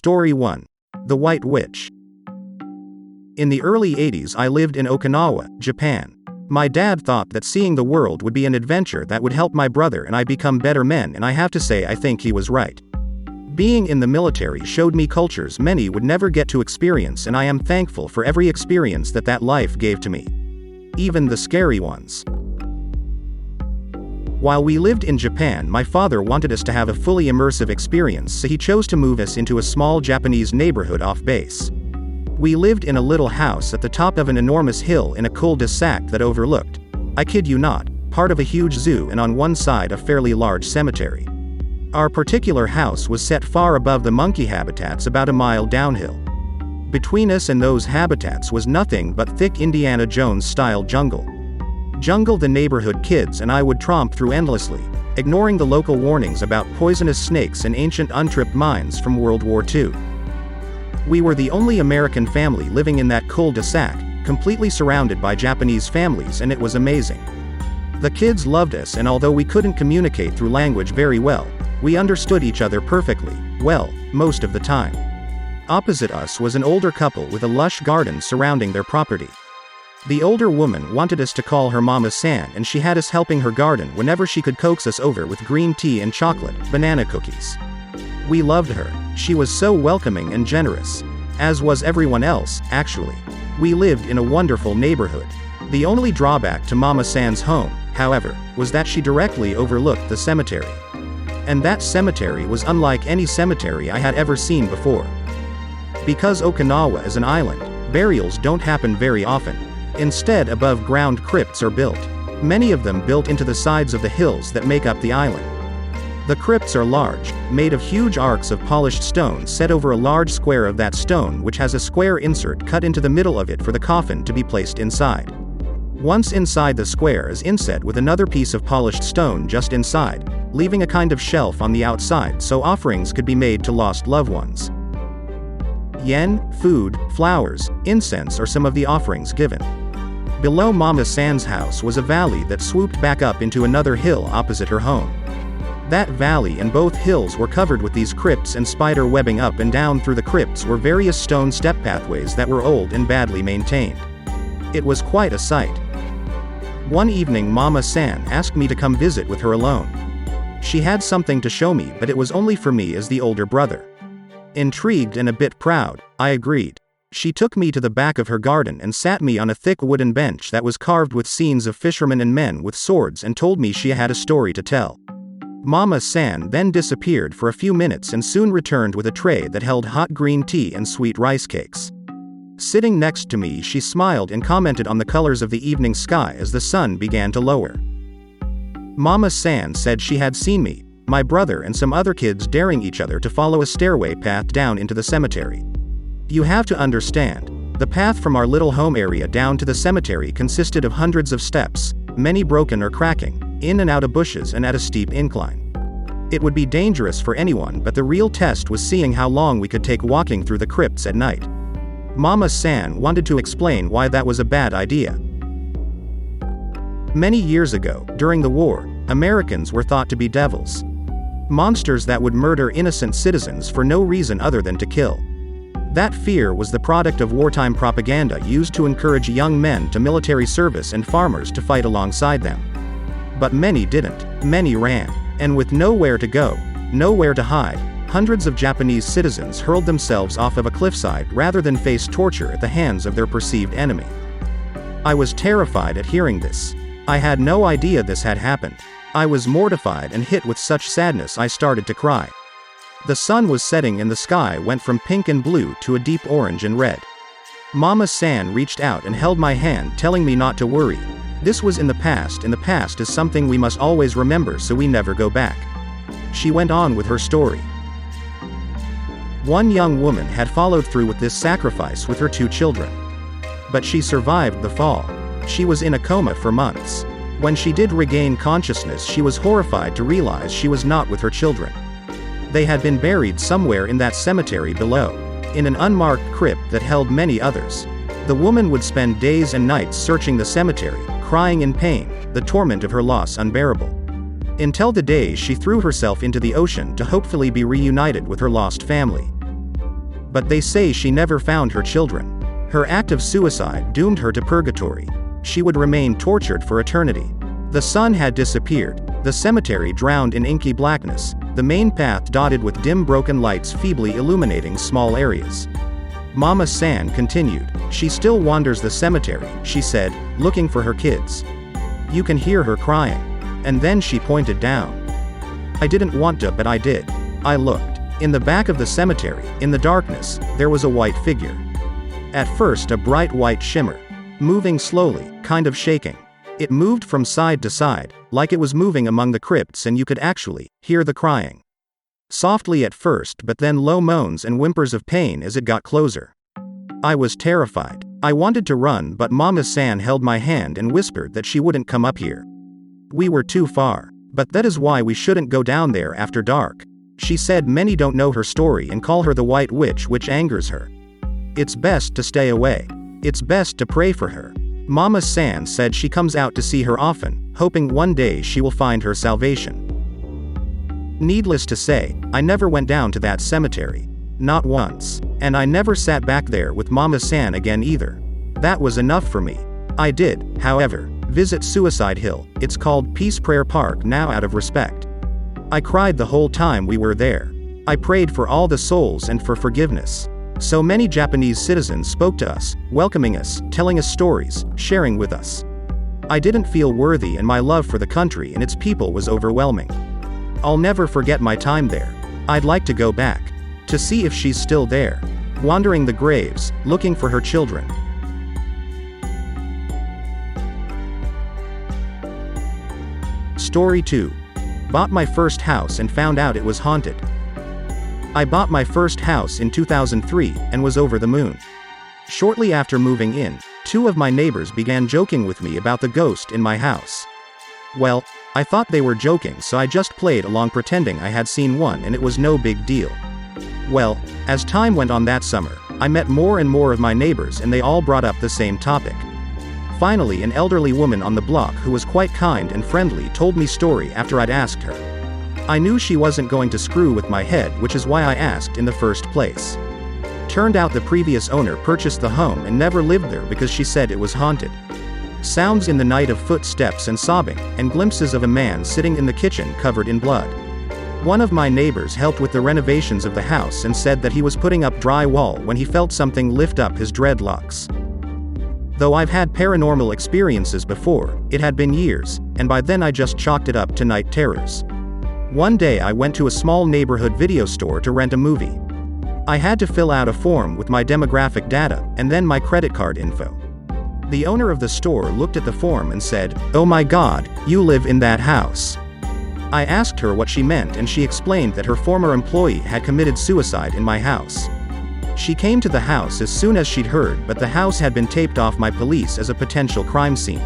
Story 1. The White Witch. In the early 80s, I lived in Okinawa, Japan. My dad thought that seeing the world would be an adventure that would help my brother and I become better men, and I have to say I think he was right. Being in the military showed me cultures many would never get to experience, and I am thankful for every experience that life gave to me. Even the scary ones. While we lived in Japan, my father wanted us to have a fully immersive experience, so he chose to move us into a small Japanese neighborhood off base. We lived in a little house at the top of an enormous hill in a cul-de-sac that overlooked, I kid you not, part of a huge zoo and on one side a fairly large cemetery. Our particular house was set far above the monkey habitats about a mile downhill. Between us and those habitats was nothing but thick Indiana Jones-style jungle. Jungle the neighborhood kids and I would tromp through endlessly, ignoring the local warnings about poisonous snakes and ancient untripped mines from World War II. We were the only American family living in that cul-de-sac, completely surrounded by Japanese families, and it was amazing. The kids loved us, and although we couldn't communicate through language very well, we understood each other perfectly, well, most of the time. Opposite us was an older couple with a lush garden surrounding their property. The older woman wanted us to call her Mama San, and she had us helping her garden whenever she could coax us over with green tea and chocolate, banana cookies. We loved her. She was so welcoming and generous. As was everyone else, actually. We lived in a wonderful neighborhood. The only drawback to Mama San's home, however, was that she directly overlooked the cemetery. And that cemetery was unlike any cemetery I had ever seen before. Because Okinawa is an island, burials don't happen very often. Instead, above-ground crypts are built. Many of them built into the sides of the hills that make up the island. The crypts are large, made of huge arcs of polished stone set over a large square of that stone, which has a square insert cut into the middle of it for the coffin to be placed inside. Once inside, the square is inset with another piece of polished stone just inside, leaving a kind of shelf on the outside so offerings could be made to lost loved ones. Yen, food, flowers, incense are some of the offerings given. Below Mama San's house was a valley that swooped back up into another hill opposite her home. That valley and both hills were covered with these crypts, and spider webbing up and down through the crypts were various stone step pathways that were old and badly maintained. It was quite a sight. One evening, Mama San asked me to come visit with her alone. She had something to show me, but it was only for me as the older brother. Intrigued and a bit proud, I agreed. She took me to the back of her garden and sat me on a thick wooden bench that was carved with scenes of fishermen and men with swords, and told me she had a story to tell. Mama San then disappeared for a few minutes and soon returned with a tray that held hot green tea and sweet rice cakes. Sitting next to me, she smiled and commented on the colors of the evening sky as the sun began to lower. Mama San said she had seen me, my brother and some other kids daring each other to follow a stairway path down into the cemetery. You have to understand, the path from our little home area down to the cemetery consisted of hundreds of steps, many broken or cracking, in and out of bushes and at a steep incline. It would be dangerous for anyone, but the real test was seeing how long we could take walking through the crypts at night. Mama San wanted to explain why that was a bad idea. Many years ago, during the war, Americans were thought to be devils. Monsters that would murder innocent citizens for no reason other than to kill. That fear was the product of wartime propaganda used to encourage young men to military service and farmers to fight alongside them. But many didn't. Many ran. And with nowhere to go, nowhere to hide, hundreds of Japanese citizens hurled themselves off of a cliffside rather than face torture at the hands of their perceived enemy. I was terrified at hearing this. I had no idea this had happened. I was mortified and hit with such sadness I started to cry. The sun was setting and the sky went from pink and blue to a deep orange and red. Mama San reached out and held my hand, telling me not to worry. This was in the past, and the past is something we must always remember so we never go back. She went on with her story. One young woman had followed through with this sacrifice with her 2 children. But she survived the fall. She was in a coma for months. When she did regain consciousness, she was horrified to realize she was not with her children. They had been buried somewhere in that cemetery below, in an unmarked crypt that held many others. The woman would spend days and nights searching the cemetery, crying in pain, the torment of her loss unbearable. Until the day she threw herself into the ocean to hopefully be reunited with her lost family. But they say she never found her children. Her act of suicide doomed her to purgatory. She would remain tortured for eternity. The sun had disappeared, the cemetery drowned in inky blackness, the main path dotted with dim broken lights feebly illuminating small areas. Mama San continued. She still wanders the cemetery, she said, looking for her kids. You can hear her crying. And then she pointed down. I didn't want to, but I did. I looked. In the back of the cemetery, in the darkness, there was a white figure. At first a bright white shimmer. Moving slowly, kind of shaking. It moved from side to side, like it was moving among the crypts, and you could actually hear the crying. Softly at first, but then low moans and whimpers of pain as it got closer. I was terrified. I wanted to run, but Mama San held my hand and whispered that she wouldn't come up here. We were too far. But that is why we shouldn't go down there after dark. She said many don't know her story and call her the White Witch, which angers her. It's best to stay away. It's best to pray for her. Mama San said she comes out to see her often, hoping one day she will find her salvation. Needless to say, I never went down to that cemetery. Not once. And I never sat back there with Mama San again either. That was enough for me. I did, however, visit Suicide Hill. It's called Peace Prayer Park now out of respect. I cried the whole time we were there. I prayed for all the souls and for forgiveness. So many Japanese citizens spoke to us, welcoming us, telling us stories, sharing with us. I didn't feel worthy, and my love for the country and its people was overwhelming. I'll never forget my time there. I'd like to go back. To see if she's still there. Wandering the graves, looking for her children. Story 2. Bought my first house and found out it was haunted. I bought my first house in 2003 and was over the moon. Shortly after moving in, 2 of my neighbors began joking with me about the ghost in my house. Well, I thought they were joking, so I just played along pretending I had seen one and it was no big deal. Well, as time went on that summer, I met more and more of my neighbors and they all brought up the same topic. Finally, an elderly woman on the block who was quite kind and friendly told me story after I'd asked her. I knew she wasn't going to screw with my head, which is why I asked in the first place. Turned out the previous owner purchased the home and never lived there because she said it was haunted. Sounds in the night of footsteps and sobbing, and glimpses of a man sitting in the kitchen covered in blood. One of my neighbors helped with the renovations of the house and said that he was putting up drywall when he felt something lift up his dreadlocks. Though I've had paranormal experiences before, it had been years, and by then I just chalked it up to night terrors. One day I went to a small neighborhood video store to rent a movie. I had to fill out a form with my demographic data, and then my credit card info. The owner of the store looked at the form and said, "Oh my God, you live in that house." I asked her what she meant, and she explained that her former employee had committed suicide in my house. She came to the house as soon as she'd heard, but the house had been taped off by police as a potential crime scene.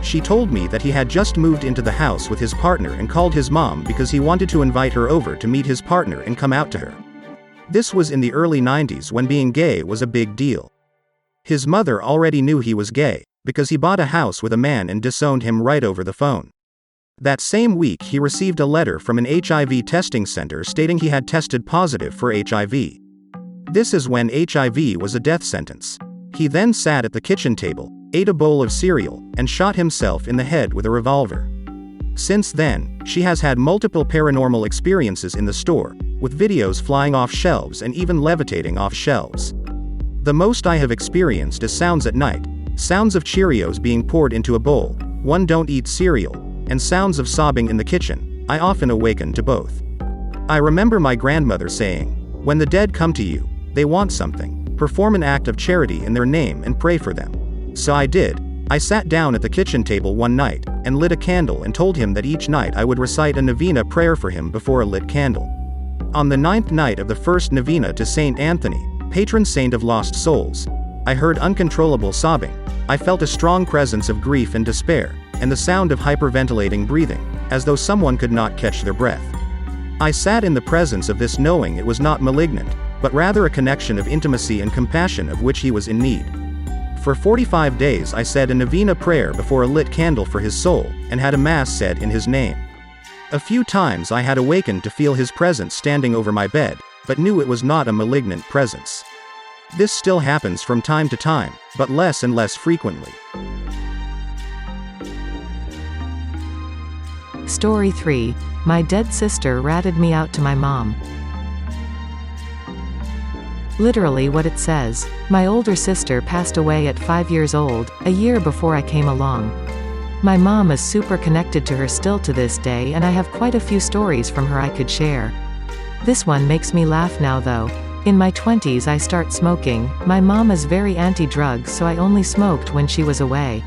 She told me that he had just moved into the house with his partner and called his mom because he wanted to invite her over to meet his partner and come out to her. This was in the early 90s when being gay was a big deal. His mother already knew he was gay, because he bought a house with a man and disowned him right over the phone. That same week he received a letter from an HIV testing center stating he had tested positive for HIV. This is when HIV was a death sentence. He then sat at the kitchen table, ate a bowl of cereal, and shot himself in the head with a revolver. Since then, she has had multiple paranormal experiences in the store, with videos flying off shelves and even levitating off shelves. The most I have experienced is sounds at night, sounds of Cheerios being poured into a bowl, one don't eat cereal, and sounds of sobbing in the kitchen. I often awaken to both. I remember my grandmother saying, "When the dead come to you, they want something. Perform an act of charity in their name and pray for them." So I did. I sat down at the kitchen table one night, and lit a candle and told him that each night I would recite a novena prayer for him before a lit candle. On the 9th night of the first novena to Saint Anthony, patron saint of lost souls, I heard uncontrollable sobbing. I felt a strong presence of grief and despair, and the sound of hyperventilating breathing, as though someone could not catch their breath. I sat in the presence of this knowing it was not malignant, but rather a connection of intimacy and compassion of which he was in need. For 45 days I said a novena prayer before a lit candle for his soul, and had a mass said in his name. A few times I had awakened to feel his presence standing over my bed, but knew it was not a malignant presence. This still happens from time to time, but less and less frequently. Story 3. My dead sister ratted me out to my mom. Literally what it says. My older sister passed away at 5 years old, a year before I came along. My mom is super connected to her still to this day, and I have quite a few stories from her I could share. This one makes me laugh now though. In my 20s I start smoking. My mom is very anti-drug, so I only smoked when she was away.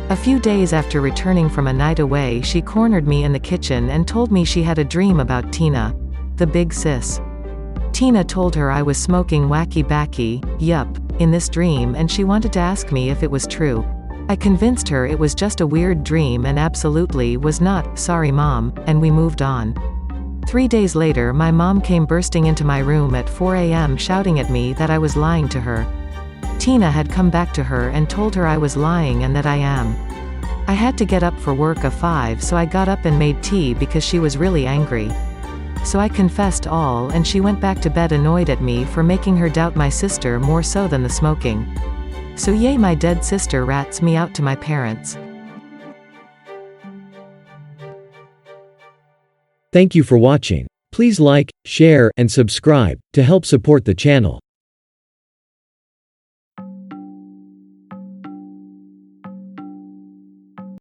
A few days after returning from a night away, she cornered me in the kitchen and told me she had a dream about Tina, the big sis. Tina told her I was smoking wacky backy, yup, in this dream, and she wanted to ask me if it was true. I convinced her it was just a weird dream and absolutely was not, sorry mom, and we moved on. 3 days later my mom came bursting into my room at 4 a.m. shouting at me that I was lying to her. Tina had come back to her and told her I was lying and that I am. I had to get up for work at 5, so I got up and made tea because she was really angry. So I confessed all, and she went back to bed annoyed at me for making her doubt my sister more so than the smoking. So yay, my dead sister rats me out to my parents. Thank you for watching. Please like, share, and subscribe to help support the channel.